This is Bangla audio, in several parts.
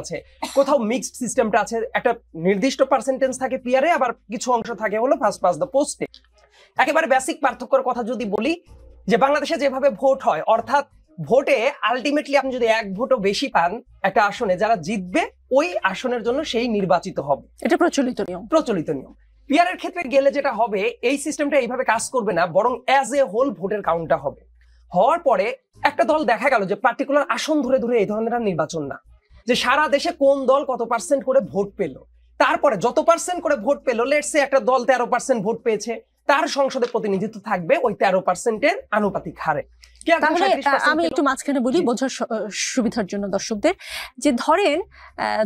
আছে, কোথাও মিক্সড সিস্টেমটা আছে, একটা নির্দিষ্ট পার্সেন্টেজ থাকে পিয়ারে, আবার কিছু অংশ থাকে হলো ফার্স্ট পাস দ্য পোস্টে। একেবারে বেসিক পার্থক্যের কথা যদি বলি, যে বাংলাদেশে যেভাবে ভোট হয়, অর্থাৎ ভোটে আলটিমেটলি আপনি যদি এক ভোটও বেশি পান একটা আসনে, যারা জিতবে ওই আসনের জন্য সেই নির্বাচিত হবে। এটা প্রচলিত নিয়ম। পিয়ারের ক্ষেত্রে গেলে যেটা হবে, এই সিস্টেমটা এইভাবে কাজ করবে না, বরং অ্যাজ এ হোল ভোটের কাউন্টটা হবে। হওয়ার পরে একটা দল দেখা গেল যে পার্টিকুলার আসন ধরে ধরে এই ধরনের নির্বাচন না, যে সারা দেশে কোন দল কত পার্সেন্ট করে ভোট পেল, তারপরে যত পার্সেন্ট করে ভোট পেল, লেটস সে একটা দল 13% ভোট পেয়েছে, তার সংসদে প্রতিনিধিত্ব থাকবে ওই 13%-এর আনুপাতিক হারে। আমি একটু মাঝখানে বলি বোঝার সুবিধার জন্য দর্শকদের, যে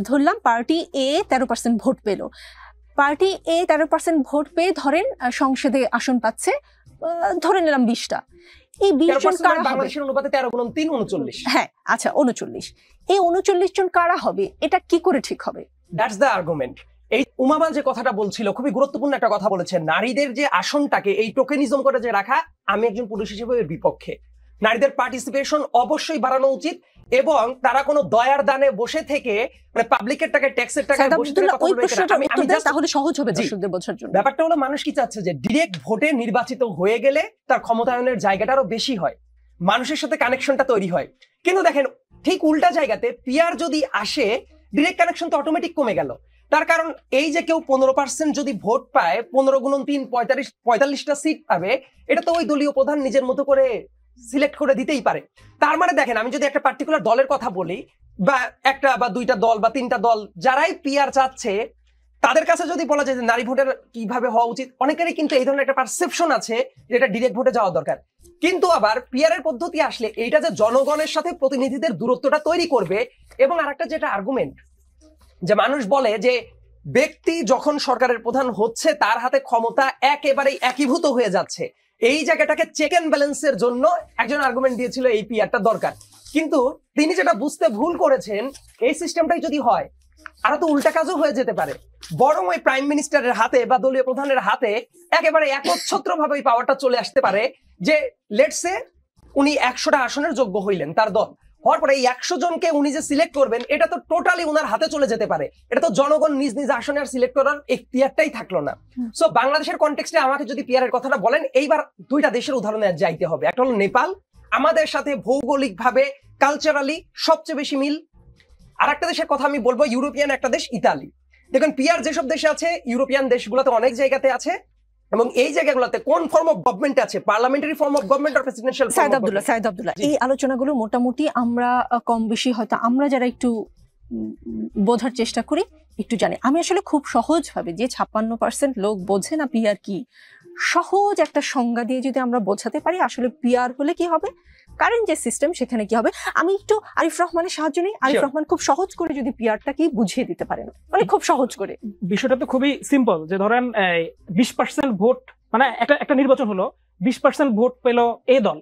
ধরলাম পার্টি এ 13% ভোট পেল, পার্টি এ 13% ভোট পেয়ে ধরেন সংসদে আসন পাচ্ছে, ধরে নিলাম 20টা। এই 20 জন কারা হবে? বাংলাদেশের অনুপাতে 13 × 3 = 39। হ্যাঁ, আচ্ছা 39। এই 39 জন কারা হবে, এটা কি করে ঠিক হবে? That's the argument. এই উমামা যে কথাটা বলছিল, খুবই গুরুত্বপূর্ণ একটা কথা বলেছে, নারীদের যে আসনটাকে এই টোকেনিজম করে যে রাখা, আমি একজন পুরুষ হিসেবে এর বিপক্ষে। নারীদের পার্টিসিপেশন অবশ্যই বাড়ানো উচিত, এবং তারা কোনো দয়ার দানে বসে থেকে, মানে পাবলিকের টাকায়, ট্যাক্সের টাকায় বসে থেকে কথা বলবে না। তাহলে সহজ হবে দর্শকদের বোঝার জন্য। ব্যাপারটা হলো, মানুষ কি চাচ্ছে, যে ডিরেক্ট ভোটে নির্বাচিত হয়ে গেলে তার ক্ষমতায়নের জায়গাটা আরো বেশি হয়, মানুষের সাথে কানেকশনটা তৈরি হয়। কিন্তু দেখেন, ঠিক উল্টা জায়গাতে পিয়ার যদি আসে, ডিরেক্ট কানেকশন তো অটোমেটিক কমে গেল। তার কারণ এই যে কেউ 15% যদি ভোট পায়, 15 × 3 45টা সিট পাবে, এটা তো ওই দলীয় প্রধান নিজের মতো করে সিলেক্ট করে দিতেই পারে। তার মানে দেখেন, আমি যদি একটা পার্টিকুলার দলের কথা বলি, বা একটা বা দুইটা দল বা তিনটা দল যারাই পিয়ার চাচ্ছে, তাদের কাছে যদি বলা যায় যে নারী ভোটের কিভাবে হওয়া উচিত, অনেকেরই কিন্তু এই ধরনের একটা পারসেপশন আছে যে এটা ডিরেক্ট ভোটে যাওয়া দরকার। কিন্তু আবার পিয়ারের পদ্ধতি আসলে এইটা যে জনগণের সাথে প্রতিনিধিদের দূরত্বটা তৈরি করবে। এবং আরেকটা যেটা আর্গুমেন্ট, যে মানুষ বলে যে ব্যক্তি যখন সরকারের প্রধান হচ্ছে, তার হাতে ক্ষমতা একেবারেই একীভূত হয়ে যাচ্ছে, এই জায়গাটাকে চেক এন্ড ব্যালেন্সের জন্য একজন আর্গুমেন্ট দিয়েছিল এই পিয়ারটা দরকার। কিন্তু তিনি যেটা বুঝতে ভুল করেছেন, এই সিস্টেমটাই যদি হয়, আরো তো উল্টা কাজও হয়ে যেতে পারে, বরং ওই প্রাইম মিনিস্টারের হাতে বা দলীয় প্রধানের হাতে একেবারে একচ্ছত্র ভাবে ওই পাওয়ারটা চলে আসতে পারে, যে লেটস সে উনি 100টা আসনের যোগ্য হইলেন, তার দল হওয়ার পরে এই 100 জনকে উনি যে সিলেক্ট করবেন, এটা তো টোটালি উনার হাতে চলে যেতে পারে। এটা তো জনগণ নিজ নিজ আসনে আর সিলেক্ট করার এখতিয়ারটাই থাকলো না। সো বাংলাদেশের কনটেক্সটে আমাকে যদি পিয়ারের কথাটা বলেন, এইবার দুইটা দেশের উদাহরণে যাইতে হবে। একটা হলো নেপাল, আমাদের সাথে ভৌগোলিকভাবে কালচারালি সবচেয়ে বেশি মিল। আর একটা দেশের কথা আমি বলবো, ইউরোপিয়ান একটা দেশ, ইতালি। দেখুন, পিয়ার যেসব দেশে আছে, ইউরোপিয়ান দেশগুলোতে অনেক জায়গাতে আছে, এবং এই জায়গাগুলোতে কোন ফর্ম অফ গভর্নমেন্ট আছে, পার্লামেন্টারি ফর্ম অফ গভর্নমেন্ট আর প্রেসিডেন্সিয়াল। সাইদ আব্দুল্লাহ, এই আলোচনাগুলো মোটামুটি আমরা কম বেশি হয়তো আমরা যারা একটু বোঝার চেষ্টা করি একটু জানি। আমি আসলে খুব সহজভাবে, যে 56% লোক বোঝে না পিয়ার কি, সহজ একটা সংজ্ঞা দিয়ে যদি আমরা বোঝাতে পারি আসলে পিয়ার হলে কি হবে, কারেন্ট যে সিস্টেম সেখানে কি হবে, আমি একটু আরিফ রহমানের সাহায্য নিই। আরিফ রহমান খুব সহজ করে যদি পিয়ারটা কি বুঝিয়ে দিতে পারেন, মানে খুব সহজ করে। বিষয়টা তো খুবই সিম্পল, যে ধরেন 20% ভোট, মানে একটা নির্বাচন হলো, 20% ভোট পেল এই দল,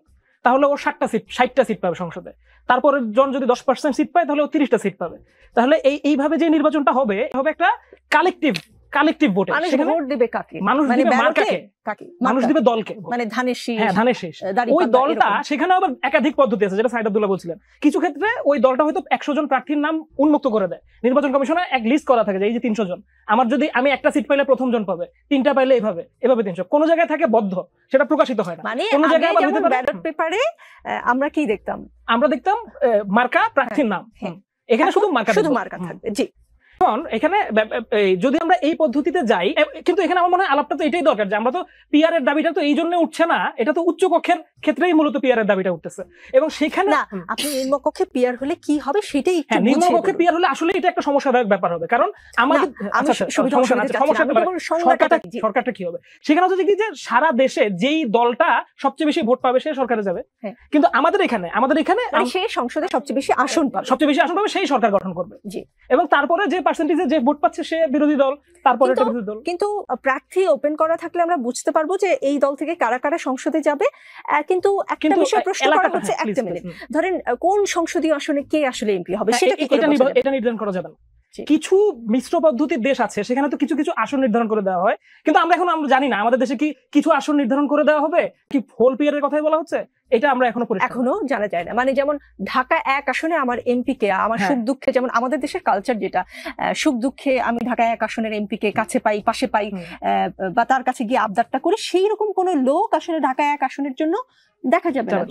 তাহলে ও 60টা সিট পাবে সংসদে। তারপরে জন যদি 10% সিট পায়, তাহলে ও 30টা সিট পাবে। তাহলে এইভাবে যে নির্বাচনটা হবে একটা কালেকটিভ ভোট। ভোট দিবে কাকে? মানুষ দিবে মার্কাকে, মানুষ দিবে দলকে, মানে ধানের শীষ। ওই দলটা, সেখানে আবার একাধিক পদ্ধতি আছে, যেটা সাইদ আব্দুল্লাহ বলছিলেন। কিছু ক্ষেত্রে ওই দলটা হয়তো 100 জন প্রার্থীর নাম উন্মুক্ত করে দেয়, নির্বাচন কমিশনে এক লিস্ট করা থাকে যে এই যে 300 জন, আমি একটা সিট পাইলে প্রথম জন পাবে, 3টা পাইলে এভাবে 300। কোন জায়গায় থাকে বদ্ধ, সেটা প্রকাশিত হয় না। মানে কোন জায়গায় ব্যালট পেপারে আমরা কি দেখতাম, আমরা দেখতাম মার্কা, প্রার্থীর নাম, এখানে শুধু মার্কা থাকবে। জি, এখানে যদি আমরা এই পদ্ধতিতে যাই, কিন্তু এখানে আমার মনে হয় আলাপটা তো এটাই দরকার, যে আমরা তো পিয়ারের দাবিটা তো এই জন্য উঠছে না, এটা তো উচ্চ কক্ষের ক্ষেত্রেই মূলত পিয়ারের দাবিটা উঠতেছে। এবং সেখানে আপনি নিম্নকক্ষে পিয়ার হলে কি হবে সেটাই, নিম্নকক্ষে পিয়ার হলে আসলে এটা একটা সমস্যাদায়ক ব্যাপার হবে। কারণ আমাদের সরকারটা কি হবে, সেখানে হচ্ছে কি, যে সারা দেশে যেই দলটা সবচেয়ে বেশি ভোট পাবে সে সরকারে যাবে, কিন্তু আমাদের এখানে সেই সংসদে সবচেয়ে বেশি আসন পাবে সেই সরকার গঠন করবে। এবং তারপরে যে পার্সেন্টেজে যে ভোট পাচ্ছে সে বিরোধী দল, তারপরে বিরোধী দল। কিন্তু প্রার্থী ওপেন করা থাকলে আমরা বুঝতে পারবো যে এই দল থেকে কারা কারা সংসদে যাবে। কিন্তু একটা বিষয় প্রশ্ন করা হচ্ছে, একটা মিনিট, ধরেন কোন সংসদীয় আসনে কে আসলে এমপি হবে, এটা নির্ধারণ করা যাবে না। কিছু মিশ্র পদ্ধতির দেশ আছে, সেখানে তো কিছু কিছু আসন নির্ধারণ করে দেওয়া হয়, কিন্তু আমরা জানি না আমাদের দেশে কি কিছু আসন নির্ধারণ করে দেওয়া হবে, কি হোল পিয়ারের কথাই বলা হচ্ছে, এটা আমরা এখনো জানা যায় না। মানে যেমন ঢাকা 1 আসনে আমার এমপি কে, আমার সুখ দুঃখে, যেমন আমাদের দেশের কালচার যেটা, সুখ দুঃখে আমি ঢাকা 1 আসনের এমপি কে কাছে পাই, পাশে পাই, বা তার কাছে গিয়ে আবদারটা করি, সেই রকম কোন লোক আসলে ঢাকা 1 আসনের জন্য দেখা যাবে না।